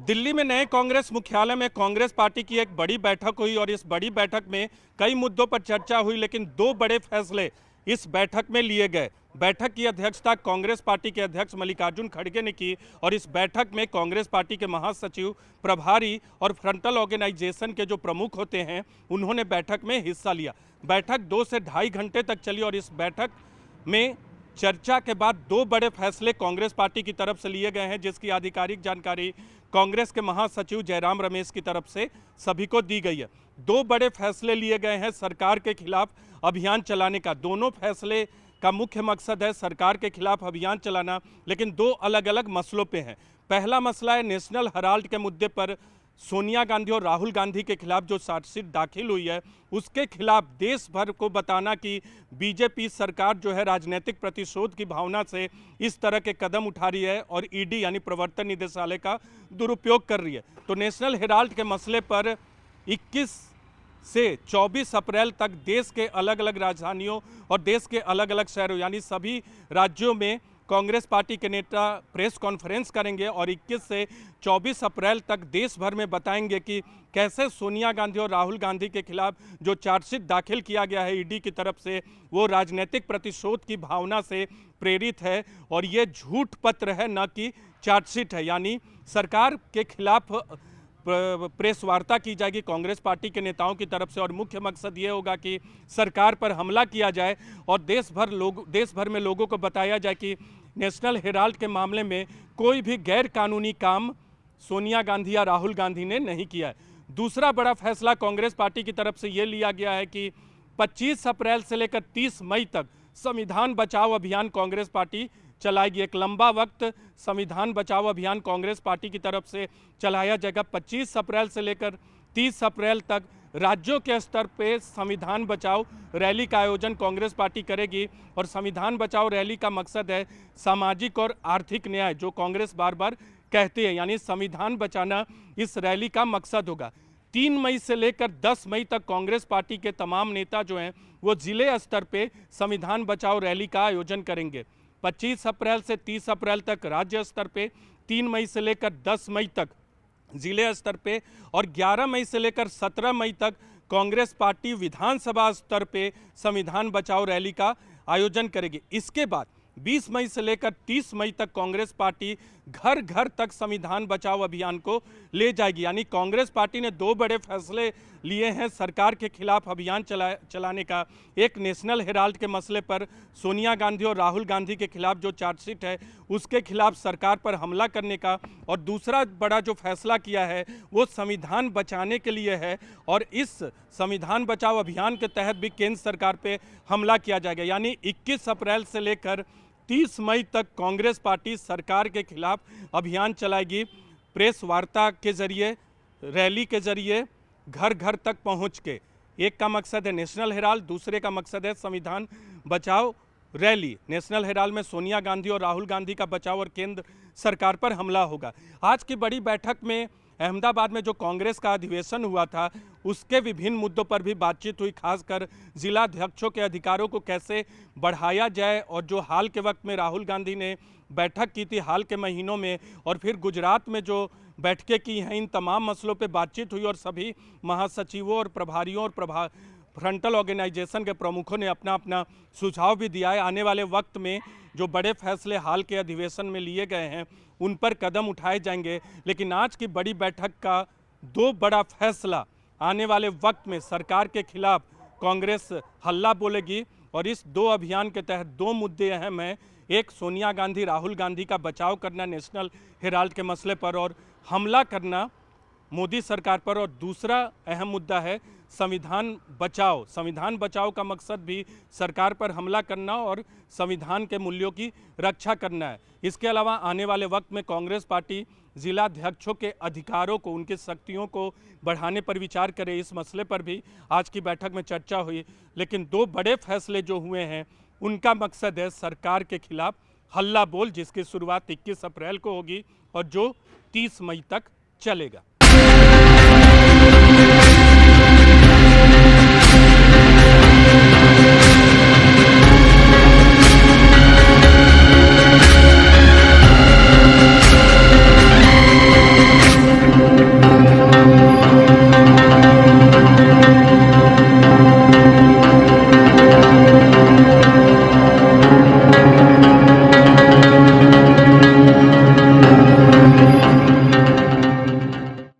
दिल्ली में नए कांग्रेस मुख्यालय में कांग्रेस पार्टी की एक बड़ी बैठक हुई और इस बड़ी बैठक में कई मुद्दों पर चर्चा हुई, लेकिन दो बड़े फैसले इस बैठक में लिए गए। बैठक की अध्यक्षता कांग्रेस पार्टी के अध्यक्ष मल्लिकार्जुन खड़गे ने की और इस बैठक में कांग्रेस पार्टी के महासचिव, प्रभारी और फ्रंटल ऑर्गेनाइजेशन के जो प्रमुख होते हैं उन्होंने बैठक में हिस्सा लिया। बैठक 2 से ढाई घंटे तक चली और इस बैठक में चर्चा के बाद दो बड़े फैसले कांग्रेस पार्टी की तरफ से लिए गए हैं, जिसकी आधिकारिक जानकारी कांग्रेस के महासचिव जयराम रमेश की तरफ से सभी को दी गई है। दो बड़े फैसले लिए गए हैं सरकार के खिलाफ अभियान चलाने का। दोनों फैसले का मुख्य मकसद है सरकार के खिलाफ अभियान चलाना, लेकिन दो अलग अलग मसलों पे हैं। पहला मसला है नेशनल हेराल्ड के मुद्दे पर सोनिया गांधी और राहुल गांधी के खिलाफ जो चार्जशीट दाखिल हुई है उसके खिलाफ देश भर को बताना कि बीजेपी सरकार जो है राजनीतिक प्रतिशोध की भावना से इस तरह के कदम उठा रही है और ईडी यानी प्रवर्तन निदेशालय का दुरुपयोग कर रही है। तो नेशनल हेराल्ड के मसले पर 21 से 24 अप्रैल तक देश के अलग अलग राजधानियों और देश के अलग अलग शहरों यानी सभी राज्यों में कांग्रेस पार्टी के नेता प्रेस कॉन्फ्रेंस करेंगे और 21 से 24 अप्रैल तक देश भर में बताएंगे कि कैसे सोनिया गांधी और राहुल गांधी के खिलाफ जो चार्जशीट दाखिल किया गया है ईडी की तरफ से वो राजनीतिक प्रतिशोध की भावना से प्रेरित है और ये झूठ पत्र है, न कि चार्जशीट है। यानी सरकार के खिलाफ प्रेस वार्ता की जाएगी कांग्रेस पार्टी के नेताओं की तरफ से और मुख्य मकसद ये होगा कि सरकार पर हमला किया जाए और देश भर में लोगों को बताया जाए कि नेशनल हेराल्ड के मामले में कोई भी गैर कानूनी काम सोनिया गांधी या राहुल गांधी ने नहीं किया है। दूसरा बड़ा फैसला कांग्रेस पार्टी की तरफ से ये लिया गया है कि 25 अप्रैल से लेकर 30 मई तक संविधान बचाओ अभियान कांग्रेस पार्टी चलाएगी। एक लंबा वक्त संविधान बचाओ अभियान कांग्रेस पार्टी की तरफ से चलाया जाएगा। 25 अप्रैल से लेकर 30 अप्रैल तक राज्यों के स्तर पे संविधान बचाओ रैली का आयोजन कांग्रेस पार्टी करेगी और संविधान बचाओ रैली का मकसद है सामाजिक और आर्थिक न्याय, जो कांग्रेस बार बार कहती है, यानी संविधान बचाना इस रैली का मकसद होगा। 3 मई से लेकर 10 मई तक कांग्रेस पार्टी के तमाम नेता जो हैं वो जिले स्तर पे संविधान बचाओ रैली का आयोजन करेंगे। 25 अप्रैल से 30 अप्रैल तक राज्य स्तर पे, 3 मई से लेकर 10 मई तक जिले स्तर पे और 11 मई से लेकर 17 मई तक कांग्रेस पार्टी विधानसभा स्तर पे संविधान बचाओ रैली का आयोजन करेगी। इसके बाद 20 मई से लेकर 30 मई तक कांग्रेस पार्टी घर घर तक संविधान बचाओ अभियान को ले जाएगी। यानी कांग्रेस पार्टी ने दो बड़े फैसले लिए हैं सरकार के खिलाफ अभियान चलाने का। एक नेशनल हेराल्ड के मसले पर सोनिया गांधी और राहुल गांधी के खिलाफ जो चार्जशीट है उसके खिलाफ सरकार पर हमला करने का, और दूसरा बड़ा जो फैसला किया है वो संविधान बचाने के लिए है और इस संविधान बचाओ अभियान के तहत भी केंद्र सरकार पे हमला किया जाएगा। यानी 21 अप्रैल से लेकर 30 मई तक कांग्रेस पार्टी सरकार के खिलाफ अभियान चलाएगी। प्रेस वार्ता के जरिए, रैली के जरिए, घर घर तक पहुंच के। एक का मकसद है नेशनल हेराल्ड, दूसरे का मकसद है संविधान बचाओ रैली। नेशनल हेराल्ड में सोनिया गांधी और राहुल गांधी का बचाव और केंद्र सरकार पर हमला होगा। आज की बड़ी बैठक में अहमदाबाद में जो कांग्रेस का अधिवेशन हुआ था उसके विभिन्न मुद्दों पर भी बातचीत हुई, खासकर जिला अध्यक्षों के अधिकारों को कैसे बढ़ाया जाए और जो हाल के वक्त में राहुल गांधी ने बैठक की थी हाल के महीनों में और फिर गुजरात में जो बैठकें की हैं, इन तमाम मसलों पे बातचीत हुई और सभी महासचिवों और प्रभारियों और फ्रंटल ऑर्गेनाइजेशन के प्रमुखों ने अपना अपना सुझाव भी दिया है। आने वाले वक्त में जो बड़े फैसले हाल के अधिवेशन में लिए गए हैं उन पर कदम उठाए जाएंगे, लेकिन आज की बड़ी बैठक का दो बड़ा फैसला आने वाले वक्त में सरकार के खिलाफ कांग्रेस हल्ला बोलेगी और इस दो अभियान के तहत दो मुद्दे अहम हैं। एक सोनिया गांधी राहुल गांधी का बचाव करना नेशनल हेराल्ड के मसले पर और हमला करना मोदी सरकार पर, और दूसरा अहम मुद्दा है संविधान बचाओ। संविधान बचाओ का मकसद भी सरकार पर हमला करना और संविधान के मूल्यों की रक्षा करना है। इसके अलावा आने वाले वक्त में कांग्रेस पार्टी जिला अध्यक्षों के अधिकारों को, उनकी शक्तियों को बढ़ाने पर विचार करे। इस मसले पर भी आज की बैठक में चर्चा हुई, लेकिन दो बड़े फैसले जो हुए हैं उनका मकसद है सरकार के खिलाफ हल्ला बोल, जिसकी शुरुआत 21 अप्रैल को होगी और जो 30 मई तक चलेगा।